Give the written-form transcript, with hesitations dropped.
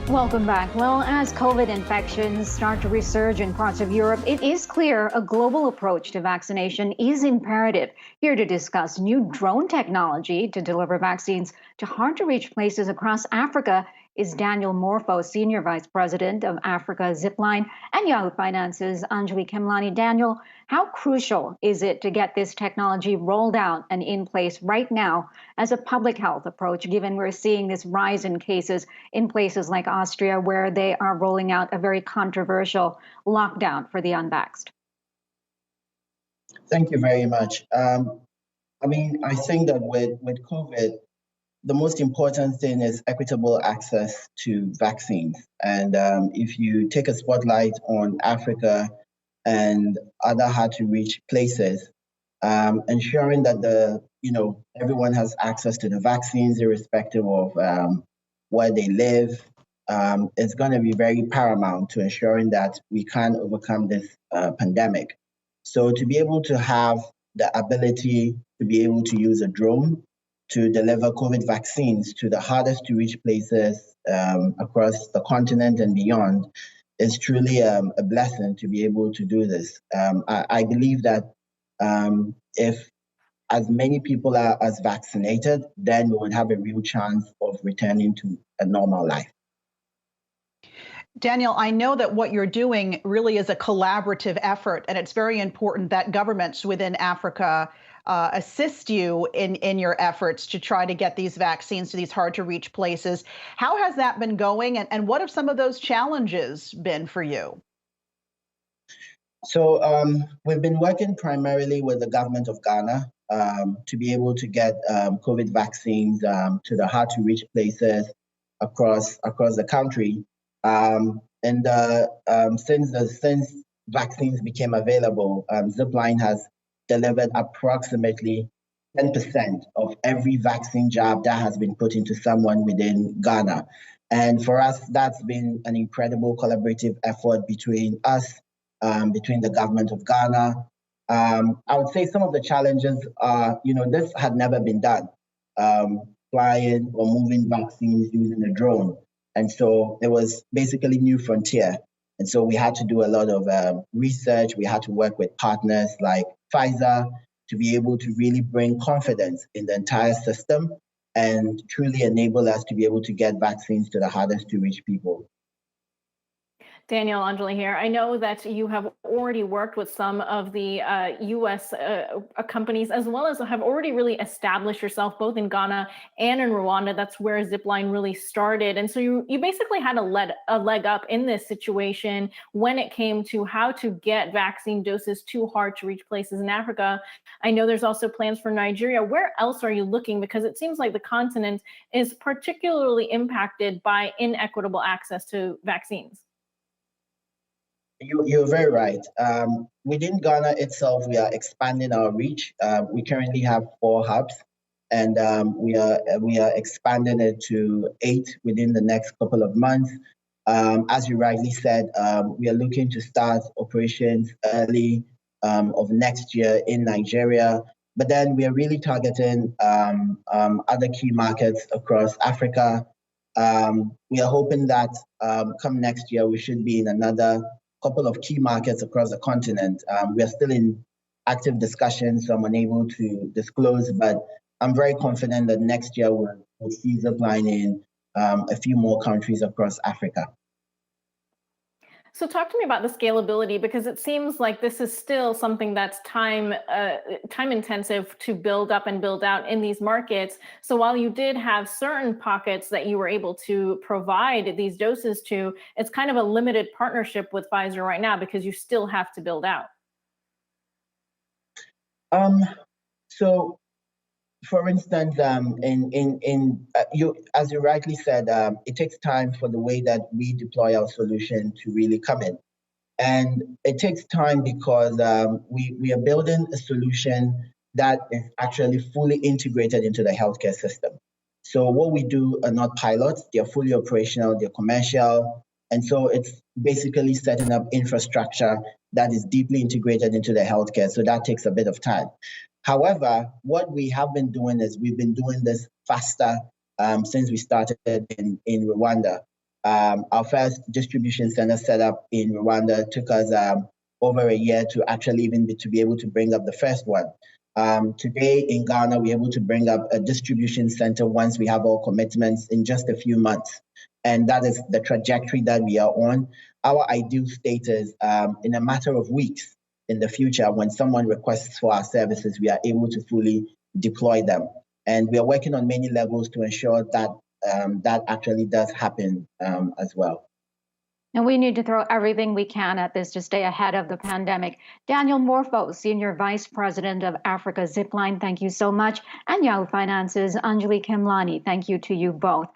Welcome back. Well, as COVID infections start to resurge in parts of Europe, it is clear a global approach to vaccination is imperative. Here to discuss new drone technology to deliver vaccines to hard to reach places across Africa is Daniel Morpho, Senior Vice President of Africa Zipline, and Yahoo Finance's Anjali Kemlani. Daniel, how crucial is it to get this technology rolled out and in place right now as a public health approach, given we're seeing this rise in cases in places like Austria, where they are rolling out a very controversial lockdown for the unvaxxed? Thank you very much. I think that with COVID, the most important thing is equitable access to vaccines. And if you take a spotlight on Africa and other hard-to-reach places, ensuring that everyone has access to the vaccines, irrespective of where they live, is going to be very paramount to ensuring that we can overcome this pandemic. So to be able to have the ability to be able to use a drone to deliver COVID vaccines to the hardest to reach places across the continent and beyond is truly a blessing to be able to do this. I believe that if as many people are as vaccinated, then we would have a real chance of returning to a normal life. Daniel, I know that what you're doing really is a collaborative effort, and it's very important that governments within Africa assist you in your efforts to try to get these vaccines to these hard-to-reach places. How has that been going, and what have some of those challenges been for you? So we've been working primarily with the government of Ghana to be able to get COVID vaccines to the hard-to-reach places across the country. Since vaccines became available, Zipline has delivered approximately 10% of every vaccine jab that has been put into someone within Ghana. And for us, that's been an incredible collaborative effort between us, between the government of Ghana. I would say some of the challenges are, this had never been done, flying or moving vaccines using a drone. And so it was basically new frontier. And so we had to do a lot of research. We had to work with partners like Pfizer to be able to really bring confidence in the entire system and truly enable us to be able to get vaccines to the hardest to reach people. Daniel, Anjali here. I know that you have already worked with some of the U.S. Companies, as well as have already really established yourself both in Ghana and in Rwanda. That's where Zipline really started. And so you basically had a leg up in this situation when it came to how to get vaccine doses to hard to reach places in Africa. I know there's also plans for Nigeria. Where else are you looking? Because it seems like the continent is particularly impacted by inequitable access to vaccines. You're very right. Within Ghana itself, we are expanding our reach. We currently have 4 hubs, and we are expanding it to 8 within the next couple of months. As you rightly said, we are looking to start operations early of next year in Nigeria. But then we are really targeting other key markets across Africa. We are hoping that come next year, we should be in another couple of key markets across the continent. We are still in active discussions, so I'm unable to disclose, but I'm very confident that next year we'll see Zipline in a few more countries across Africa. So talk to me about the scalability, because it seems like this is still something that's time intensive to build up and build out in these markets. So while you did have certain pockets that you were able to provide these doses to, it's kind of a limited partnership with Pfizer right now because you still have to build out. So, for instance, as you rightly said, it takes time for the way that we deploy our solution to really come in. And it takes time because we are building a solution that is actually fully integrated into the healthcare system. So what we do are not pilots, they're fully operational, they're commercial. And so it's basically setting up infrastructure that is deeply integrated into the healthcare. So that takes a bit of time. However, what we have been doing is we've been doing this faster since we started in Rwanda. Our first distribution center set up in Rwanda took us over a year to actually to be able to bring up the first one. Today in Ghana, we're able to bring up a distribution center once we have all commitments in just a few months. And that is the trajectory that we are on. Our ideal state is in a matter of weeks in the future, when someone requests for our services, we are able to fully deploy them. And we are working on many levels to ensure that that actually does happen as well. And we need to throw everything we can at this to stay ahead of the pandemic. Daniel Morpho, Senior Vice President of Africa Zipline, thank you so much. And Yahoo Finance's Anjali Kimlani, thank you to you both.